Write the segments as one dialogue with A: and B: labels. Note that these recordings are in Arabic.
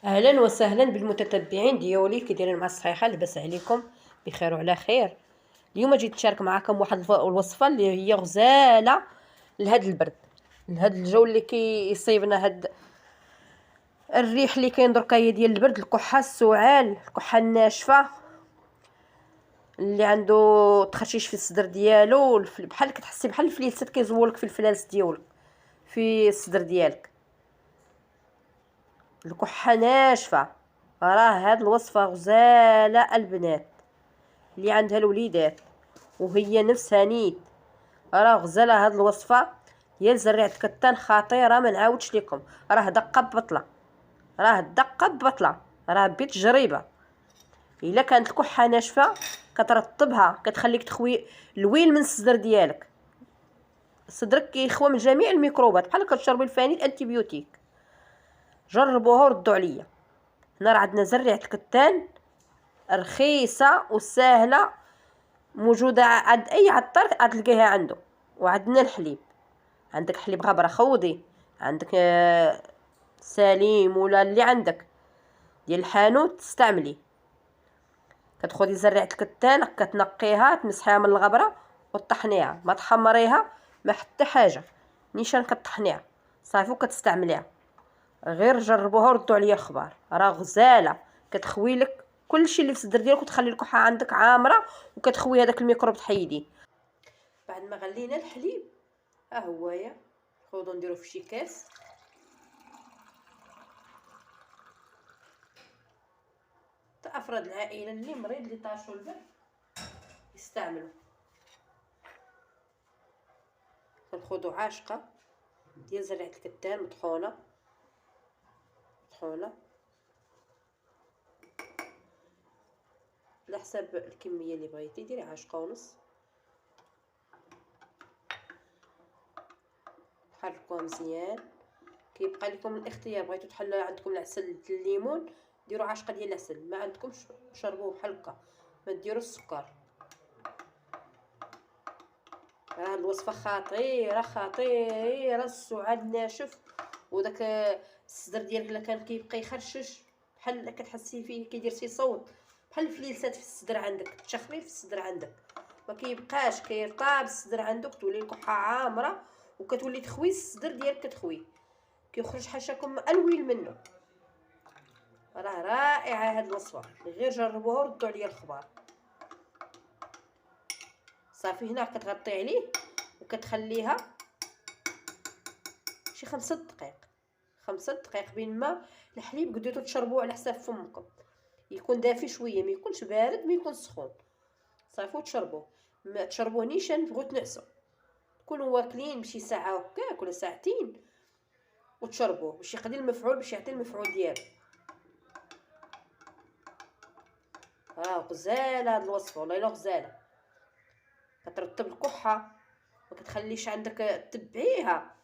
A: اهلا وسهلا بالمتتبعين ديالي، كي دايرين مع الصحيحه؟ لاباس عليكم؟ بخير وعلى خير. اليوم جيت نشارك معكم واحد الوصفه اللي هي غزاله لهاد البرد، لهاد الجو اللي كيصيبنا، هاد الريح اللي كاين دركا هي ديال البرد، الكحه، السعال، الكحه الناشفه، اللي عنده تخشيش في الصدر ديالو، بحال كتحسي بحال الفليلسات كيزولك في الفلالس ديالك في الصدر ديالك، الكحه ناشفه. راه هاد الوصفه غزاله البنات اللي عندها الوليدات وهي نفسها نيت، راه غزاله. هاد الوصفه ديال زريعه الكتان خطيره، ما نعاودش لكم، راه دقه ببطله، راه دقه ببطله، راه بتجربه. الا كانت الكحه ناشفه كترطبها، كتخليك تخوي الويل من الصدر ديالك، صدرك كيخوى من جميع الميكروبات بحال كتشربي الفاني الانتيبيوتيك. جربوها وردوا عليا. هنا راه عندنا زريعه الكتان رخيصه وسهله، موجوده عند اي عطار غتلقيها عنده. وعندنا الحليب، عندك حليب غبره خوضي، عندك سليم ولا اللي عندك ديال الحانوت تستعملي. كتخدي زريعه الكتان كتنقيها، تمسحيها من الغبره وطحنيها، ما تحمريها ما حتى حاجه، نيشان كطحنيها صافي وكتستعمليها. غير جربوها وردوا عليا الخبار، راه غزاله، كتخوي لك كلشي اللي في الصدر ديالك وتخلي الكحه عندك عامره، وكتخوي هذاك الميكروب تحيديه. بعد ما غلينا الحليب ها هويا، نخوضو نديرو في شي كاس. حتى افراد العائله اللي مريض اللي طاشو البرد يستعملوا. كنخوضو عاشقه ديال زريعه الكتان مطحونه على حساب الكميه اللي بغيتي، ديري عاشقه ونص. حركوها مزيان، كيبقى لكم الاختيار، بغيتو تحلوا عندكم العسل الليمون ديروا عاشقه ديال العسل، ما عندكمش شربوه بحال هكا، ما ديروا السكر. راه الوصفه خطيره خطيره، السعال ناشف، وداك الصدر ديالك الا كان كيبقى يخرشش بحال كتحسي فيه كيدير شي صوت، بحال الفليلسات في الصدر عندك، تشخمي في الصدر عندك، ما كيبقاش كيرطاب الصدر عندك، تولي الكحه عامره وكتولي تخوي الصدر ديالك، كتخوي كيخرج حاشاكم الويل منه. راه رائعه هاد الوصفه، غير جربوها وردوا عليا الخبار. صافي هنا كتغطي عليه وكتخليها شي 5 دقائق، 5 دقائق بين ما الحليب قديتو تشربوه على حساب فمكم، يكون دافي شويه، ما يكونش بارد ما يكون سخون. صافي وتشربوه، ما تشربوه نيشان تبغوا تنعسوا، تكونوا واكلين بشي ساعه هكاك ولا ساعتين وتشربوه باش يقضي المفعول، باش يعطي المفعول ديالو. غزاله هاد الوصفه، والله الا غزاله، كترطب الكحه، ما كتخليش عندك. تبعيها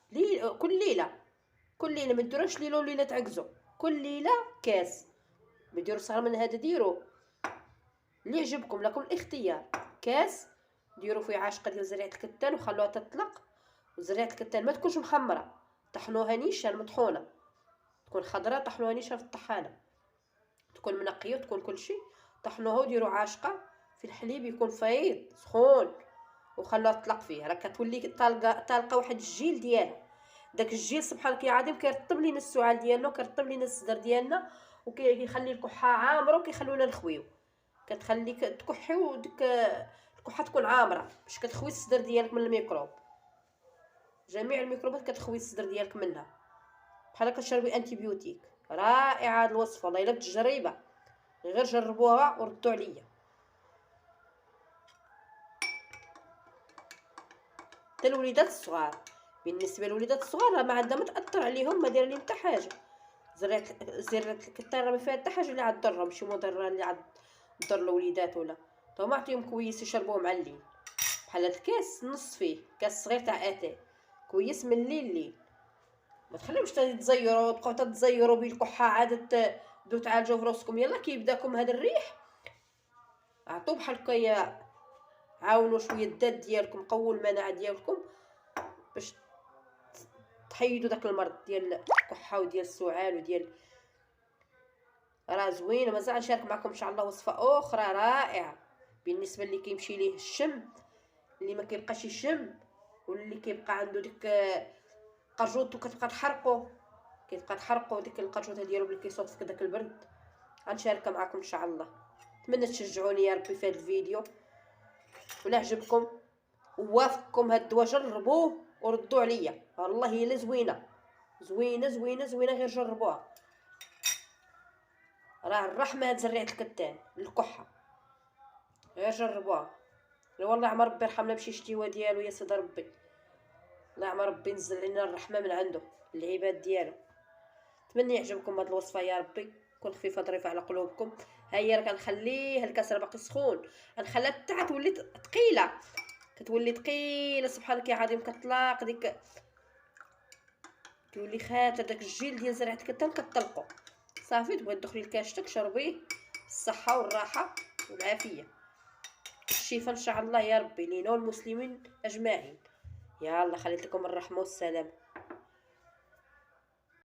A: كل ليله، كل ليله، ما ديروش ليله وليله تعكزوا، كل ليله كاس. ما ديروا صغر من هذا، ديروا اللي يعجبكم، لكم الاختيار. كاس ديروا فيه عاشقه ديال زريعه الكتان وخلوها تطلق. وزريعه الكتان ما تكونش محمره، طحنوها نيشان مطحونه، تكون خضراء، طحنوها نيشان في الطحانه، تكون منقيه وتكون كلشي، طحنوها وديروا عاشقه في الحليب يكون فايض سخون وخلوها تطلق فيه، راه كتولي طالقه واحد الجيل ديالها. داك الجيل سبحانك يا عظيم كيرطب لينا السعال ديالنا وكيرطب لينا الصدر ديالنا، وكيخلي الكحه عامره وكيخلونا نخويو. كتخليك تكحي وديك الكحه تكون عامره باش كتخوي الصدر ديالك من الميكروب، جميع الميكروبات كتخوي الصدر ديالك منها، بحال كتشربي انتيبيوتيك. رائعه هاد الوصفه، والله الا بتجربه، غير جربوها وردوا عليا. حتى الوليدات الصغار، بالنسبه للوليدات الصغار راه ما عندها ما تاثر عليهم، ما داير لهم حتى حاجه. زريعه الكتان راه ما فيها حتى حاجه اللي عتضرهم، شي مضره اللي عتضر الوليدات ولا. نتوما عطيهم كويس يشربوه مع الليل، بحال هاد الكاس نص فيه كاس صغير تاع اتاي، كويس من الليل ليل. ما تخليوش تزيروا تبقاو تزيروا بالكحه عاد تبداو تعالجوا في راسكم. يلا كيبداكم هذا الريح، عطوه بحال هكايا، عاونوا شويه الذات ديالكم، قووا المناعه ديالكم باش تحيدوا داك المرض ديال الكحه وديال السعال وديال راه زوينه. مازال نشارك معكم ان شاء الله وصفه اخرى رائعه بالنسبه اللي كيمشي ليه الشم، اللي ما كيبقاش يشم، واللي كيبقى عنده ديك قرجوط وكتبقى تحرقو، ديك القرجوطه ديالو اللي كيصوت في داك البرد. غنشاركها معكم ان شاء الله. نتمنى تشجعوني يا ربي في هذا الفيديو، ولا عجبكم ووافقكم هاد الدواء جربوه وردوا عليا، والله الا زوينه زوينه زوينه زوينه، غير جربوها. راه الرحمه هاد زريعه الكتان الكحه، غير جربوها. والله عمر ربي يرحمنا بشي شتيوه ديالو يا سيدي ربي، الله عمر ربي ينزل علينا الرحمه من عنده العباد ديالو. نتمنى يعجبكم هاد الوصفه يا ربي، تكون خفيفه ظريفه على قلوبكم. ها هي راه كنخليه الكاس راه باقي سخون، غنخليها حتى تولي ثقيله، كتولي ثقيله سبحانك يا عظيم، كتلاق ديك، كيولي خاطر داك الجيل ديال زريعه الكتان كطلقو صافي. تبغي تدخلي لكاشتك شربيه بالصحه والراحه والعافيه، الشفاء ان شاء الله يا ربي لينا والمسلمين اجمعين. يلا خليت لكم الرحمه والسلام.